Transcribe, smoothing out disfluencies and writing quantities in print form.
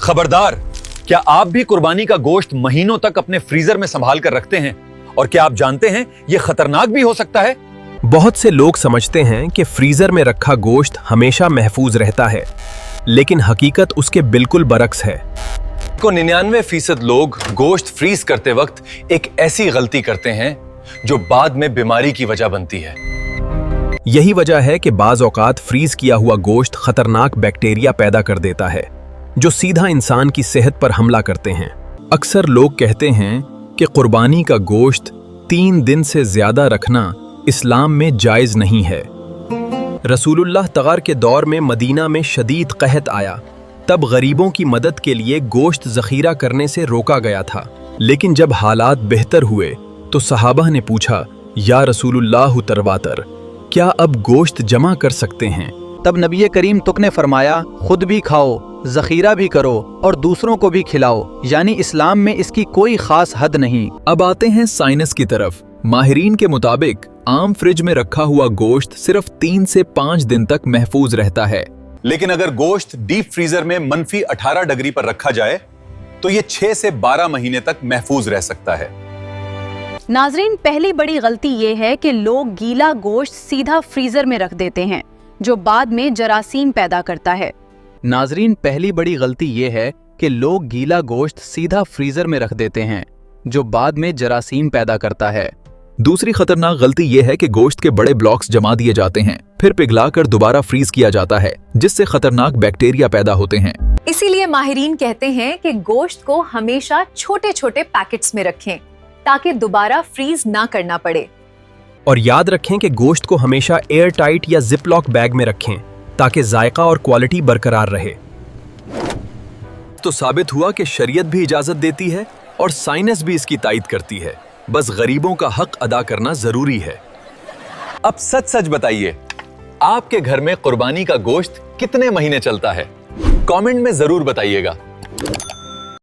खबरदार, क्या आप भी कुर्बानी का गोश्त महीनों तक अपने फ्रीजर में संभाल कर रखते हैं? और क्या आप जानते हैं ये खतरनाक भी हो सकता है? बहुत से लोग समझते हैं कि फ्रीजर में रखा गोश्त हमेशा महफूज रहता है, लेकिन हकीकत उसके बिल्कुल बरक्स है। 99% लोग गोश्त फ्रीज करते वक्त एक ऐसी गलती करते हैं जो बाद में बीमारी की वजह बनती है। यही वजह है कि बाज़ औक़ात फ्रीज किया हुआ गोश्त खतरनाक बैक्टीरिया पैदा कर देता है, जो सीधा इंसान की सेहत पर हमला करते हैं। अक्सर लोग कहते हैं कि कुर्बानी का गोश्त 3 दिन से ज्यादा रखना इस्लाम में जायज नहीं है। रसूलुल्लाह तगार के दौर में मदीना में शदीद कहत आया, तब गरीबों की मदद के लिए गोश्त ज़ख़ीरा करने से रोका गया था। लेकिन जब हालात बेहतर हुए तो सहाबा ने पूछा, या रसूलुल्लाह तरवातर, क्या अब गोश्त जमा कर सकते हैं? तब नबी करीम तुक ने फरमाया, खुद भी खाओ, ज़ख़ीरा भी करो और दूसरों को भी खिलाओ, यानी इस्लाम में इसकी कोई खास हद नहीं। अब आते हैं साइंस की तरफ। माहिरीन के मुताबिक आम फ्रिज में रखा हुआ गोश्त सिर्फ 3 से 5 दिन तक महफूज रहता है, लेकिन अगर गोश्त डीप फ्रीजर में -18 डिग्री पर रखा जाए तो ये 6 से 12 महीने तक महफूज रह सकता है। नाजरीन, पहली बड़ी गलती ये है कि लोग गीला गोश्त सीधा फ्रीजर में रख देते हैं, जो बाद में जरासीम पैदा करता है। नाजरीन, पहली बड़ी गलती ये है कि लोग गीला गोश्त सीधा फ्रीजर में रख देते हैं, जो बाद में जरासीम पैदा करता है। दूसरी खतरनाक गलती यह है कि गोश्त के बड़े ब्लॉक्स जमा दिए जाते हैं, फिर पिघलाकर दोबारा फ्रीज किया जाता है, जिससे खतरनाक बैक्टीरिया पैदा होते हैं। इसीलिए माहिरीन कहते हैं कि गोश्त को हमेशा छोटे छोटे पैकेट्स में रखें, ताकि दोबारा फ्रीज ना करना पड़े। और याद रखें कि गोश्त को हमेशा एयर टाइट या जिप लॉक बैग में रखें, ताकि जायका और क्वालिटी बरकरार रहे। तो साबित हुआ कि शरीयत भी इजाजत देती है और साइंस भी इसकी तायद करती है, बस गरीबों का हक अदा करना जरूरी है। अब सच सच बताइए, आपके घर में कुर्बानी का गोश्त कितने महीने चलता है? कमेंट में जरूर बताइएगा।